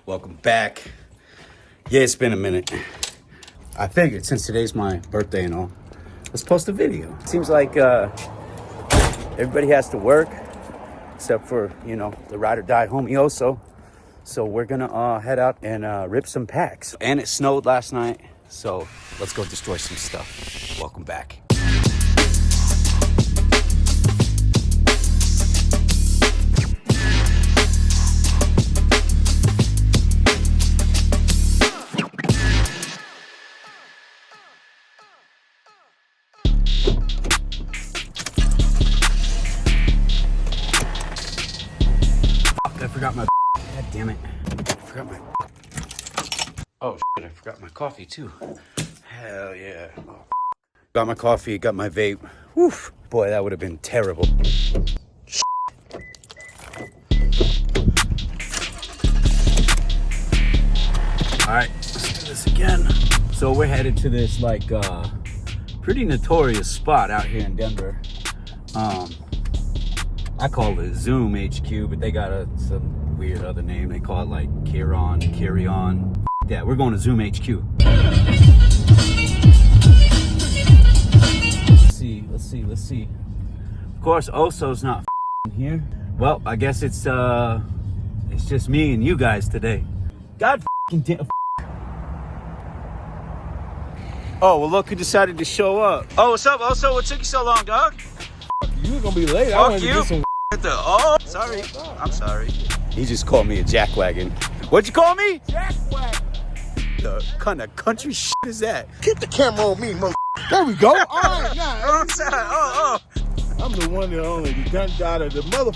Welcome back. Yeah, it's been a minute. I figured since today's my birthday and all, let's post a video. Seems like everybody has to work, except for, you know, the ride or die homie Oso. So we're gonna head out and rip some packs. And it snowed last night, so let's go destroy some stuff. Welcome back. I forgot my. God damn it! I forgot my. Oh shit! I forgot my coffee too. Hell yeah! Oh, got my coffee. Got my vape. Woof! Boy, that would have been terrible. All right, let's do this again. So we're headed to this like pretty notorious spot out here in Denver. I call it Zoom HQ, but they got some weird other name. They call it like Carry On. Yeah, we're going to Zoom HQ. Let's see. Of course, Oso's not here. Well, I guess it's just me and you guys today. God damn. Oh, well, look who decided to show up. Oh, what's up, Oso? What took you so long, dog? You were gonna be late. Fuck you. Oh, sorry. I'm sorry. He just called me a jackwagon. What'd you call me? Jackwagon. The kind of country shit is that? Keep the camera on me, mother. There we go. All right, now. Oh, I'm sorry. Oh. I'm the one and only, the gun daughter, the mother.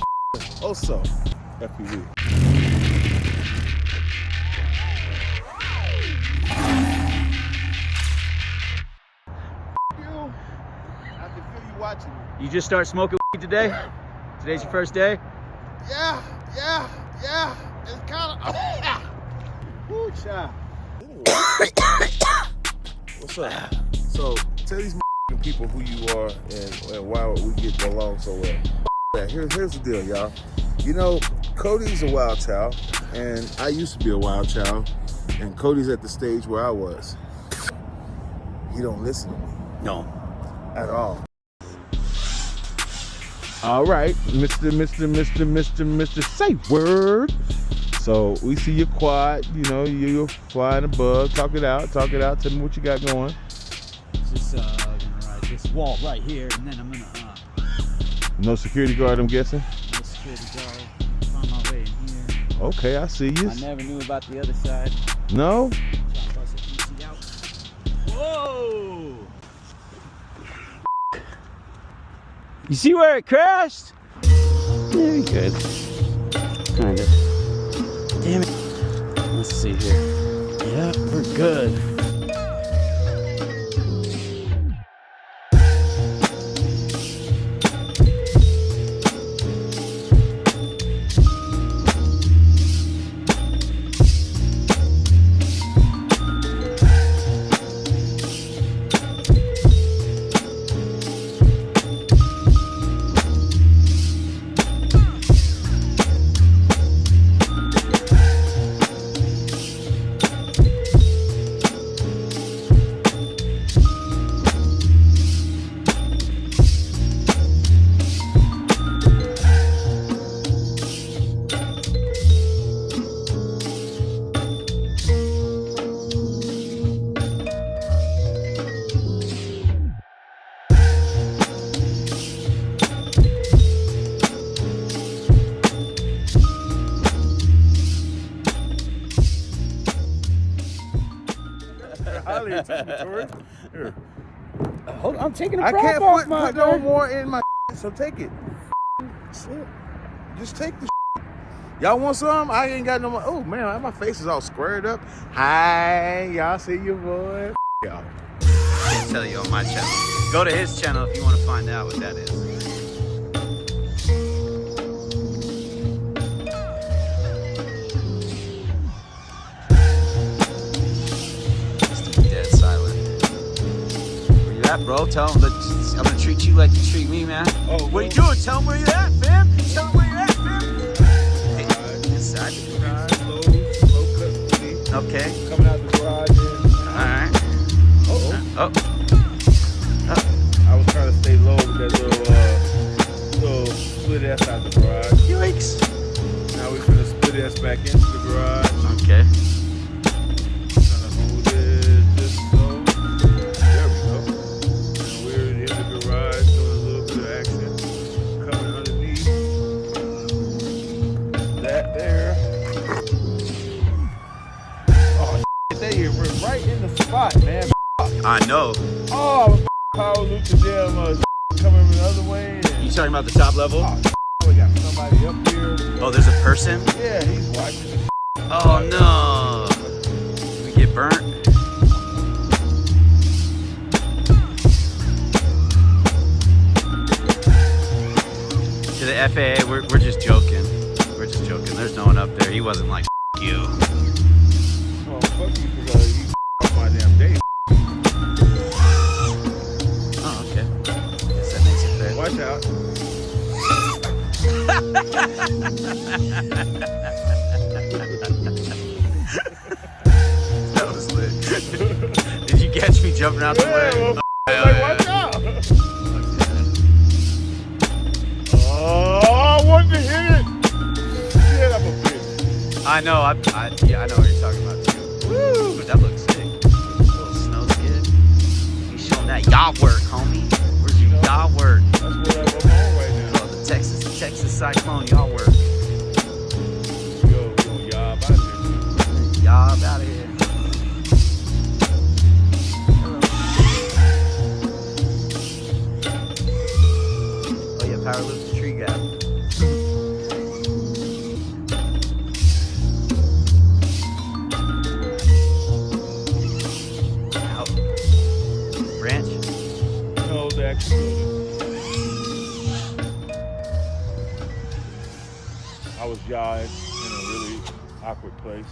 Also, FPV. You. I can feel you watching me. You just start smoking weed today? Today's your first day? Yeah. It's kind of. Woo, child. What's up? So, tell these people who you are and why we get along so well. Here's the deal, y'all. You know, Cody's a wild child, and I used to be a wild child, and Cody's at the stage where I was. He don't listen to me. No. At all. All right, Mr. Safe Word. So we see your quad, you know, you're flying a bug. Talk it out. Tell me what you got going. Just gonna ride this wall right here, and then I'm gonna No security guard, I'm guessing? no security guard. Find my way in here. Okay, I see you. I never knew about the other side. No? Try to bust it easy out. Whoa! You see where it crashed? Very good. Kind of. Damn it. Let's see here. Yeah, we're good. Here. Hold on, I'm taking a I prop can't off put no more in my so take it. Shit. Just take the Y'all want some? I ain't got no more. Oh man, my face is all squared up. Hi, y'all see your boy. Y'all. I'll tell you on my channel. Go to his channel if you want to find out what that is. Dead silent. Where you at, bro? Tell him I'm gonna treat you like you treat me, man. Oh, what are you doing? Tell him where you at, fam. Tell him where you at, fam. Hey, inside the garage. Slow Okay. Coming out the garage. Alright. Oh. Oh. I was trying to stay low with that little split S out the garage. Yikes. Now we're gonna split S back into the garage. Okay. Trying to hold it just so. There we go. And we're in the garage doing a little bit of action. Coming underneath. That there. Oh, they here. We're right in the spot, man. I know. Oh, I was power loop the damn coming the other way. You talking about the top level? Oh, we got somebody up here. Oh, there's a person? Yeah, he's watching the Oh no. We get burnt? To the FAA, we're just joking. We're just joking. There's no one up there. He wasn't like, you. Oh, fuck you, because you off my damn day. Oh, okay. Guess that makes it fair. Watch out. That was lit. Did you catch me jumping out the way? Well, Yeah, watch out. Oh, I wanted to hit it. Shit, I'm a bitch. I know. Yeah, I know what you're talking about too. Woo, that looks sick. Little snow skid. You showing that yaw work, homie? Where's your yaw work? That's what I'm on right now. Oh, the Texas cyclone yaw work. Yo, y'all out here. Yaw out of here. Oh yeah, power loop the tree gap. Out. Branch. No, the actual building. I was yawing in a really awkward place.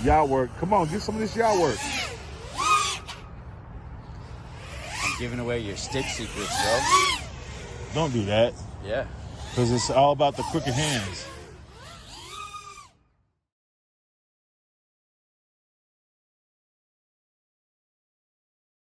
Yaw work. Come on, get some of this yaw work. I'm giving away your stick secrets, bro. Don't do that, Yeah. because it's all about the crooked hands.